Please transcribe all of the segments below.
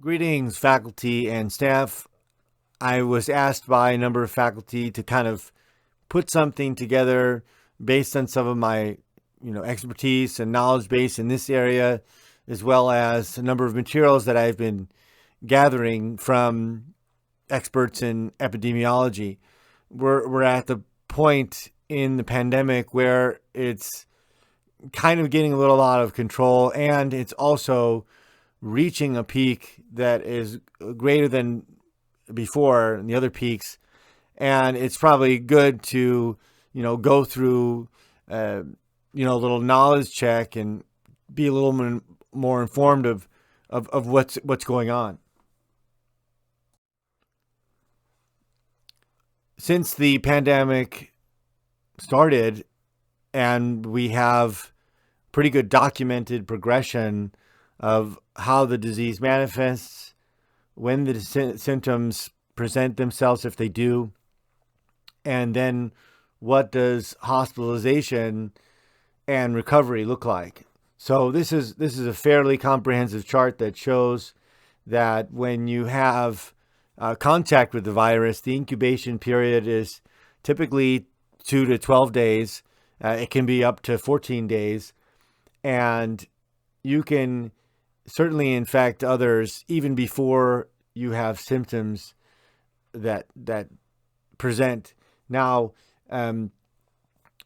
Greetings, faculty and staff. I was asked by a number of faculty to kind of put something together based on some of my, expertise and knowledge base in this area, as well as a number of materials that I've been gathering from experts in epidemiology. We're at the point in the pandemic where it's kind of getting a little out of control, and it's also reaching a peak that is greater than before the other peaks. And it's probably good to, go through, a little knowledge check and be a little more informed of what's going on. Since the pandemic started, and we have pretty good documented progression of how the disease manifests, when the symptoms present themselves, if they do, and then what does hospitalization and recovery look like. So this is a fairly comprehensive chart that shows that when you have contact with the virus, the incubation period is typically 2 to 12 days. It can be up to 14 days. And you can certainly infect others even before you have symptoms that present. Now,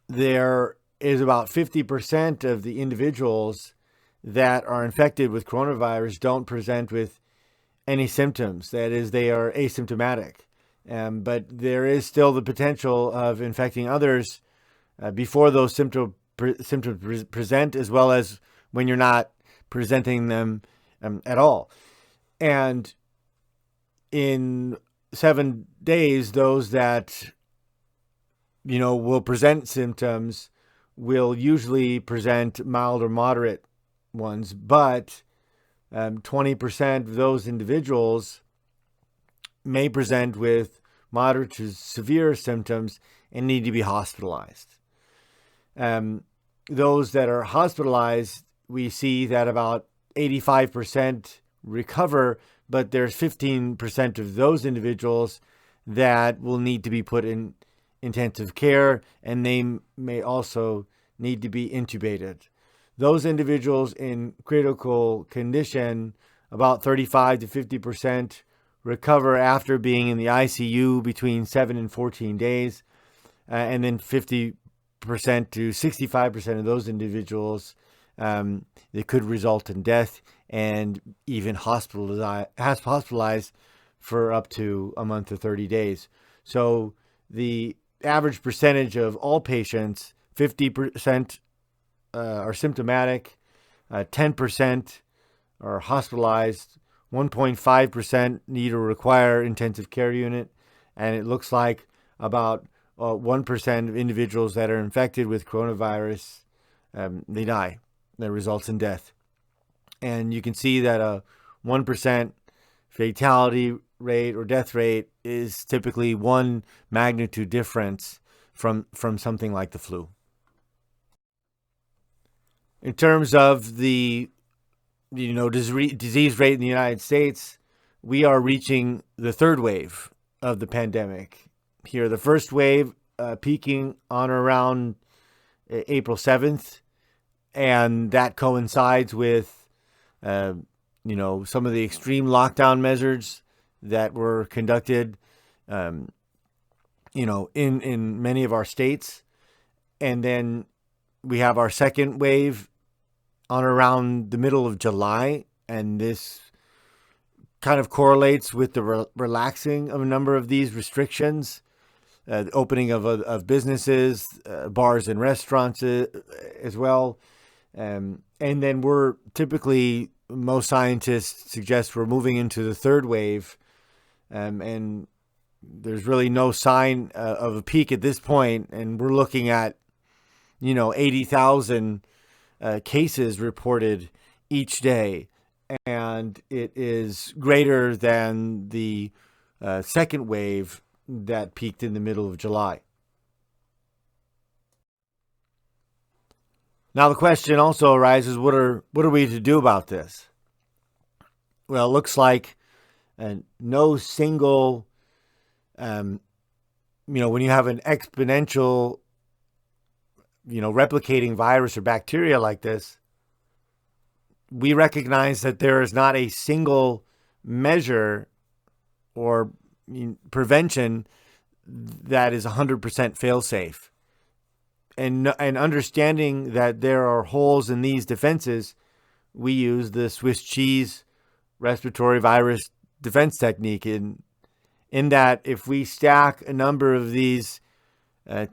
there is about 50% of the individuals that are infected with coronavirus don't present with any symptoms. That is, they are asymptomatic. But there is still the potential of infecting others before those symptoms present, as well as when you're not presenting them at all. And in 7 days, those that will present symptoms will usually present mild or moderate ones, but 20% of those individuals may present with moderate to severe symptoms and need to be hospitalized. Those that are hospitalized, we see that about 85% recover, but there's 15% of those individuals that will need to be put in intensive care, and they may also need to be intubated. Those individuals in critical condition, about 35 to 50% recover after being in the ICU between 7 and 14 days, and then 50% to 65% of those individuals, it could result in death and even hospitalized for up to a month or 30 days. So the average percentage of all patients, 50% are symptomatic, 10% are hospitalized, 1.5% need or require intensive care unit, and it looks like about 1% of individuals that are infected with coronavirus, they die. That results in death. And you can see that a 1% fatality rate or death rate is typically one magnitude difference from something like the flu. In terms of the disease rate in the United States, we are reaching the third wave of the pandemic. Here, the first wave peaking on or around April 7th, and that coincides with some of the extreme lockdown measures that were conducted in many of our states. And then we have our second wave on around the middle of July, and this kind of correlates with the relaxing of a number of these restrictions, the opening of businesses, bars and restaurants as well. And then we're typically, most scientists suggest we're moving into the third wave, and there's really no sign of a peak at this point, and we're looking at 80,000 cases reported each day, and it is greater than the second wave that peaked in the middle of July. Now the question also arises, what are we to do about this? Well, it looks like no single, when you have an exponential, replicating virus or bacteria like this, we recognize that there is not a single measure or prevention that is 100% fail-safe. And understanding that there are holes in these defenses, we use the Swiss cheese respiratory virus defense technique in that if we stack a number of these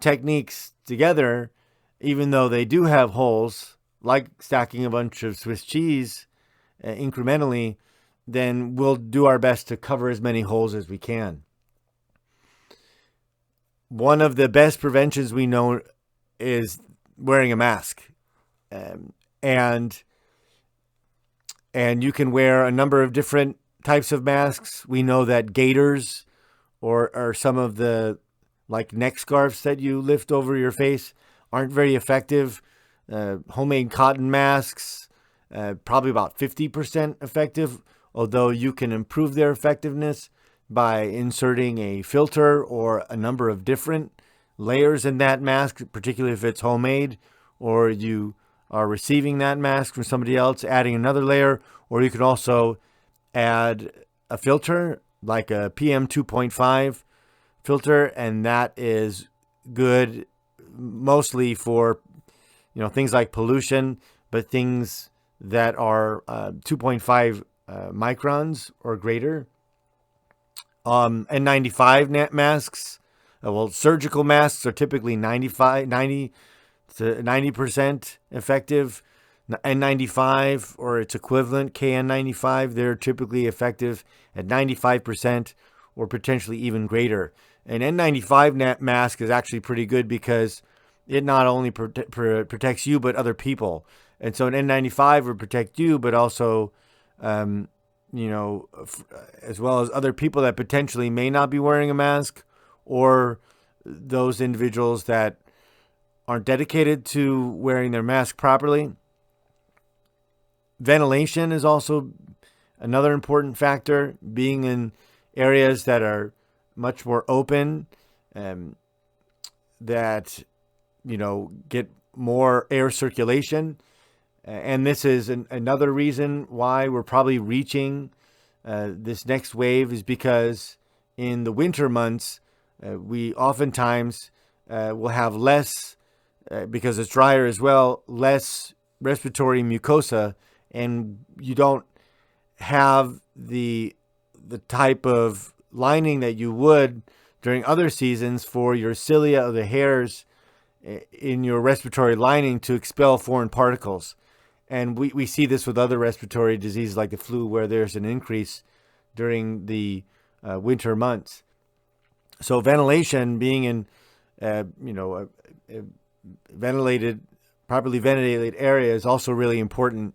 techniques together, even though they do have holes, like stacking a bunch of Swiss cheese incrementally, then we'll do our best to cover as many holes as we can. One of the best preventions we know is wearing a mask. And you can wear a number of different types of masks. We know that gaiters or some of the like neck scarves that you lift over your face aren't very effective. Homemade cotton masks, probably about 50% effective, although you can improve their effectiveness by inserting a filter or a number of different layers in that mask, particularly if it's homemade, or you are receiving that mask from somebody else, adding another layer, or you can also add a filter like a PM 2.5 filter, and that is good mostly for things like pollution, but things that are 2.5 microns or greater. N95 masks, surgical masks are typically 90 to 90% effective. N95 or its equivalent, KN95, they're typically effective at 95% or potentially even greater. An N95 mask is actually pretty good because it not only protects you, but other people. And so an N95 would protect you, but also, as well as other people that potentially may not be wearing a mask, or those individuals that aren't dedicated to wearing their mask properly. Ventilation is also another important factor. Being in areas that are much more open, that get more air circulation, and this is another reason why we're probably reaching this next wave, is because in the winter months we oftentimes will have less, because it's drier as well, less respiratory mucosa, and you don't have the type of lining that you would during other seasons for your cilia or the hairs in your respiratory lining to expel foreign particles. And we see this with other respiratory diseases like the flu, where there's an increase during the winter months. So ventilation, being in properly ventilated area, is also really important.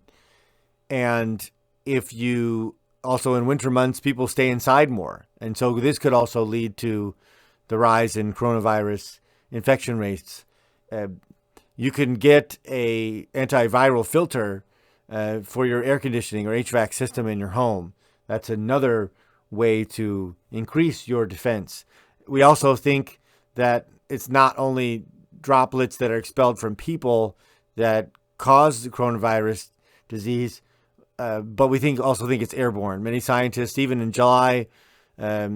And if you also, in winter months, people stay inside more. And so this could also lead to the rise in coronavirus infection rates. You can get a antiviral filter for your air conditioning or HVAC system in your home. That's another way to increase your defense. We also think that it's not only droplets that are expelled from people that cause the coronavirus disease, but we also think it's airborne. Many scientists, even in July, a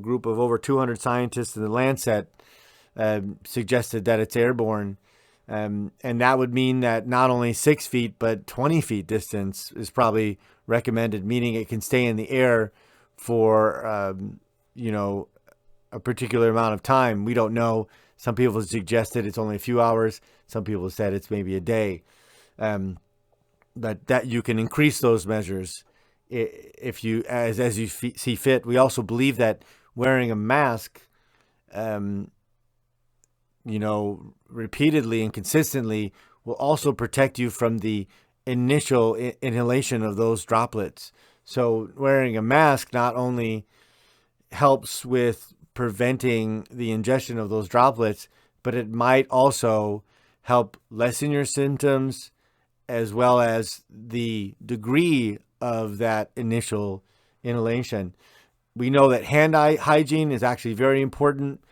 group of over 200 scientists in the Lancet suggested that it's airborne. And that would mean that not only 6 feet, but 20 feet distance is probably recommended, meaning it can stay in the air for, a particular amount of time. We don't know. Some people have suggested it's only a few hours. Some people have said it's maybe a day. But that you can increase those measures if you, as you see fit. We also believe that wearing a mask, repeatedly and consistently will also protect you from the initial inhalation of those droplets. So wearing a mask not only helps with preventing the ingestion of those droplets, but it might also help lessen your symptoms, as well as the degree of that initial inhalation. We know that hand hygiene is actually very important.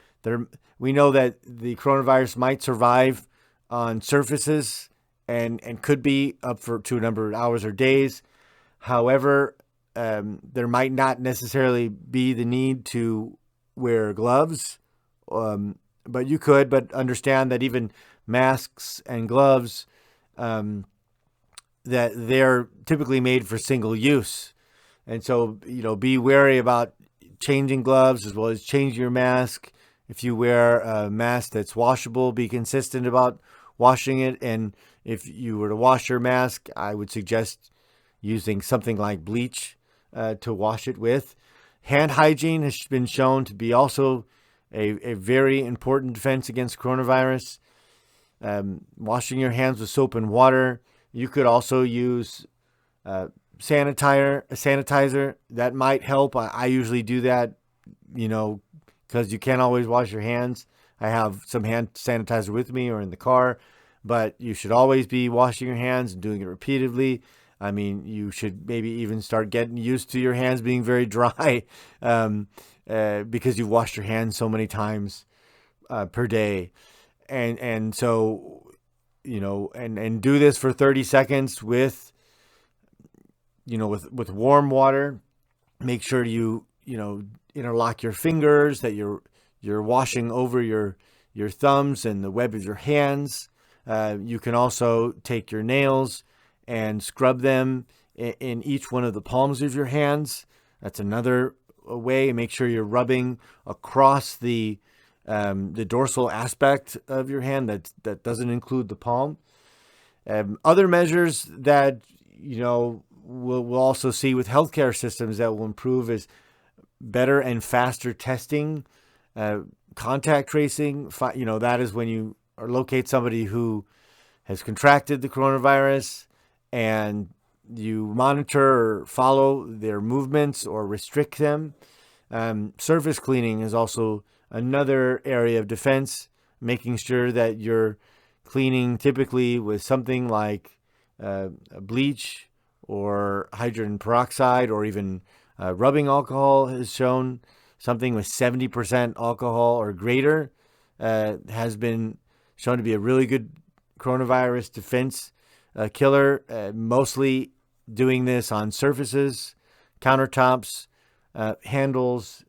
We know that the coronavirus might survive on surfaces and could be up to a number of hours or days. However, there might not necessarily be the need to wear gloves, but you could. But understand that even masks and gloves, that they're typically made for single use. And so, be wary about changing gloves as well as changing your mask. If you wear a mask that's washable, be consistent about washing it. And if you were to wash your mask, I would suggest using something like bleach to wash it with. Hand hygiene has been shown to be also a very important defense against coronavirus. Washing your hands with soap and water. You could also use sanitizer. That might help. I usually do that, because you can't always wash your hands. I have some hand sanitizer with me or in the car, but you should always be washing your hands and doing it repeatedly. I mean, you should maybe even start getting used to your hands being very dry because you've washed your hands so many times per day. And so, and do this for 30 seconds with warm water. Make sure you interlock your fingers, that you're washing over your thumbs and the web of your hands. You can also take your nails and scrub them in each one of the palms of your hands. That's another way. Make sure you're rubbing across the dorsal aspect of your hand. That doesn't include the palm. Other measures that we'll also see with healthcare systems that will improve is better and faster testing, contact tracing. That is when you locate somebody who has contracted the coronavirus and you monitor or follow their movements or restrict them. Surface cleaning is also another area of defense, making sure that you're cleaning typically with something like bleach or hydrogen peroxide, or even rubbing alcohol has shown. Something with 70% alcohol or greater has been shown to be a really good coronavirus defense killer. Mostly doing this on surfaces, countertops, handles,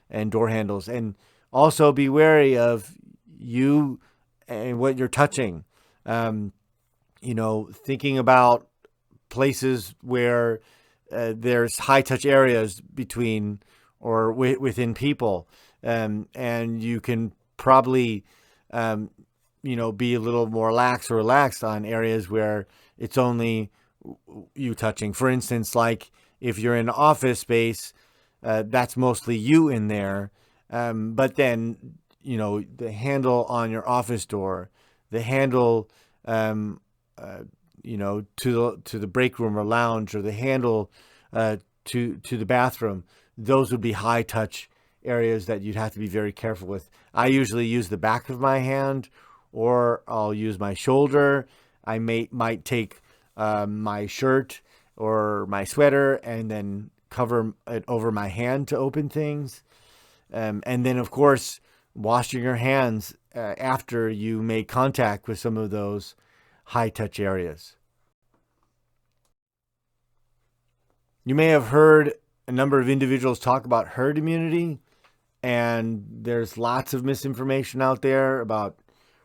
and door handles. And also be wary of you and what you're touching. Thinking about places where there's high touch areas between or within people. And you can probably, be a little more lax or relaxed on areas where it's only you touching. For instance, like if you're in an office space, that's mostly you in there. But then, the handle on your office door, the handle, to the break room or lounge, or the handle to the bathroom, those would be high touch areas that you'd have to be very careful with. I usually use the back of my hand, or I'll use my shoulder. I might take my shirt or my sweater and then cover it over my hand to open things. And then, of course, washing your hands after you make contact with some of those high-touch areas. You may have heard a number of individuals talk about herd immunity, and there's lots of misinformation out there about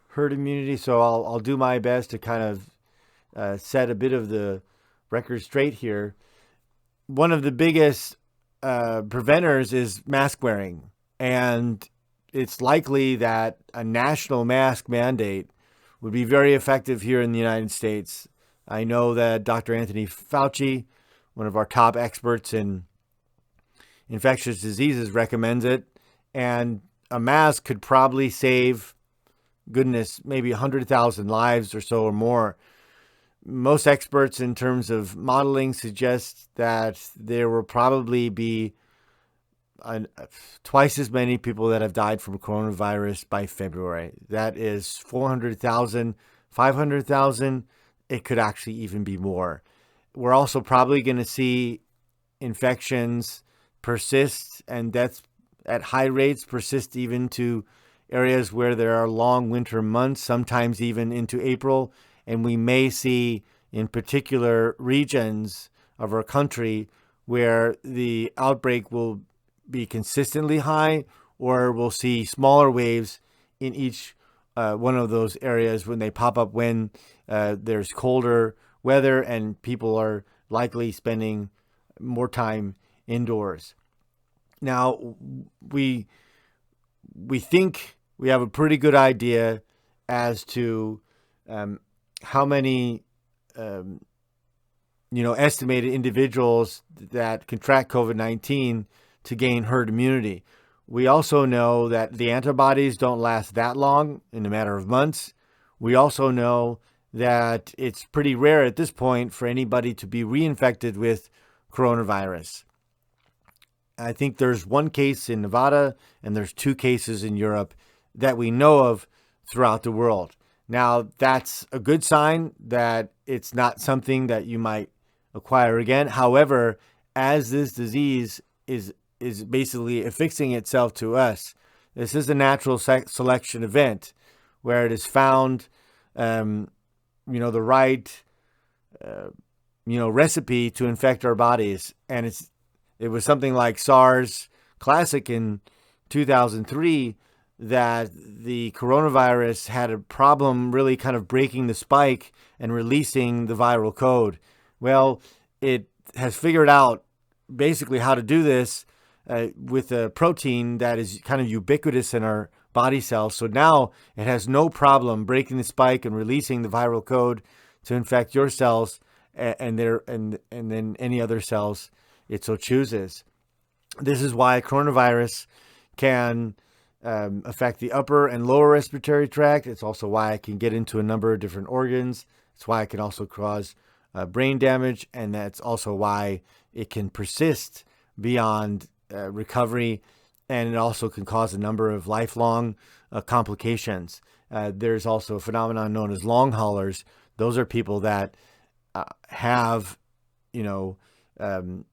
herd immunity, so I'll do my best to kind of set a bit of the record straight here. One of the biggest preventers is mask wearing, and it's likely that a national mask mandate would be very effective here in the United States. I know that Dr. Anthony Fauci, one of our top experts in infectious diseases, recommends it, and a mask could probably save, maybe 100,000 lives or so or more. Most experts in terms of modeling suggest that there will probably be twice as many people that have died from coronavirus by February. That is 400,000, 500,000. It could actually even be more. we're also probably going to see infections persist and deaths at high rates persist even to areas where there are long winter months, sometimes even into April. And we may see in particular regions of our country where the outbreak will be consistently high, or we'll see smaller waves in each one of those areas when they pop up when there's colder weather and people are likely spending more time indoors. Now, we think we have a pretty good idea as to how many estimated individuals that contract COVID-19 to gain herd immunity. We also know that the antibodies don't last that long, in a matter of months. We also know that it's pretty rare at this point for anybody to be reinfected with coronavirus. I think there's one case in Nevada and there's 2 cases in Europe that we know of throughout the world. Now, that's a good sign that it's not something that you might acquire again. However, as this disease is basically affixing itself to us, this is a natural selection event where it has found, the right, recipe to infect our bodies. And it was something like SARS Classic in 2003 that the coronavirus had a problem really kind of breaking the spike and releasing the viral code. Well, it has figured out basically how to do this with a protein that is kind of ubiquitous in our body cells. So now it has no problem breaking the spike and releasing the viral code to infect your cells and then any other cells it so chooses. This is why coronavirus can affect the upper and lower respiratory tract. It's also why it can get into a number of different organs. It's why it can also cause brain damage, and that's also why it can persist beyond recovery, and it also can cause a number of lifelong complications. There's also a phenomenon known as long haulers. Those are people that have, and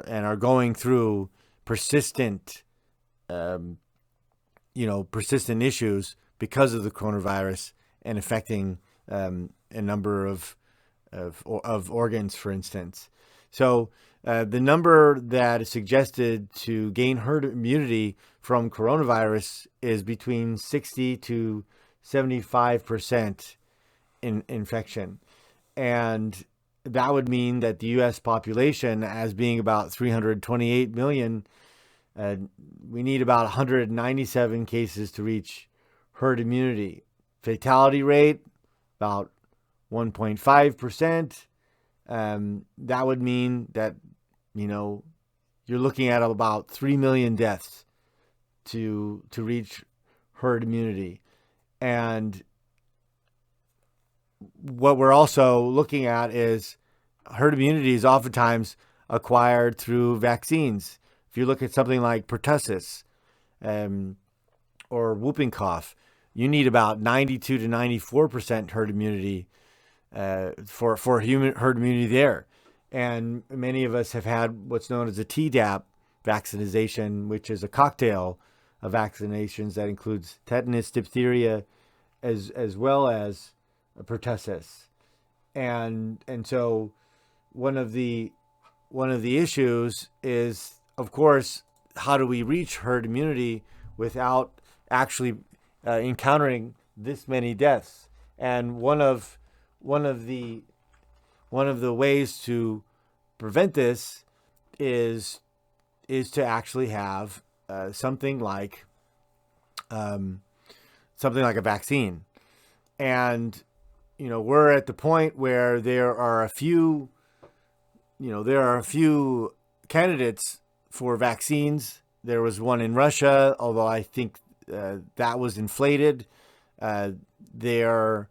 are going through persistent issues because of the coronavirus and affecting a number of organs, for instance. So the number that is suggested to gain herd immunity from coronavirus is between 60 to 75% in infection. And that would mean that the U.S. population, as being about 328 million, we need about 197 cases to reach herd immunity. Fatality rate, about 1.5%. That would mean that, you're looking at about 3 million deaths to reach herd immunity. And what we're also looking at is herd immunity is oftentimes acquired through vaccines. If you look at something like pertussis or whooping cough, you need about 92 to 94% herd immunity for human herd immunity there. And many of us have had what's known as a Tdap vaccination, which is a cocktail of vaccinations that includes tetanus, diphtheria, as well as pertussis. And so one of the issues is, of course, how do we reach herd immunity without actually encountering this many deaths? And one of the ways to prevent this is to actually have something like a vaccine. And we're at the point where there are a few candidates for vaccines. There was one in Russia, although I think that was inflated. There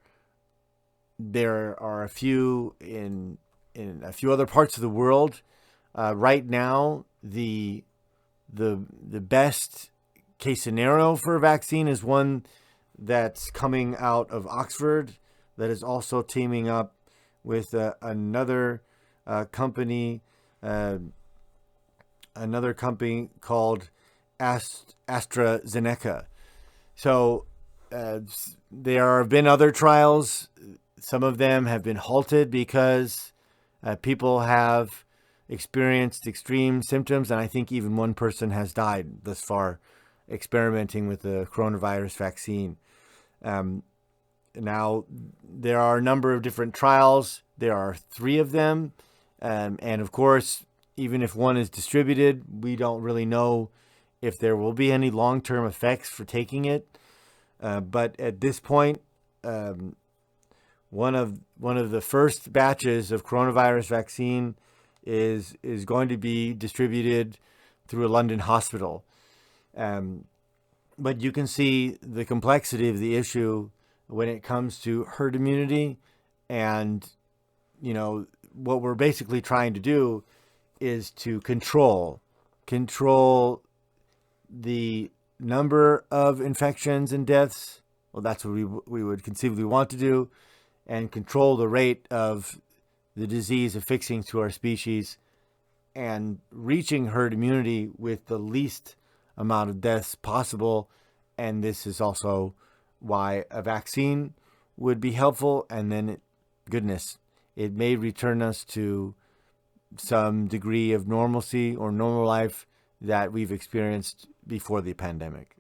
are a few in a few other parts of the world. Right now, the best case scenario for a vaccine is one that's coming out of Oxford that is also teaming up with another company, another company called AstraZeneca. So there have been other trials. Some of them have been halted because people have experienced extreme symptoms, and I think even one person has died thus far experimenting with the coronavirus vaccine. Now, there are a number of different trials. There are 3 of them. And of course, even if one is distributed, we don't really know if there will be any long-term effects for taking it. But at this point, one of the first batches of coronavirus vaccine is going to be distributed through a London hospital. But you can see the complexity of the issue when it comes to herd immunity. And, what we're basically trying to do is to control the number of infections and deaths. Well, that's what we would conceivably want to do, and control the rate of the disease affixing to our species and reaching herd immunity with the least amount of deaths possible. And this is also why a vaccine would be helpful. And then, it may return us to some degree of normalcy or normal life that we've experienced before the pandemic.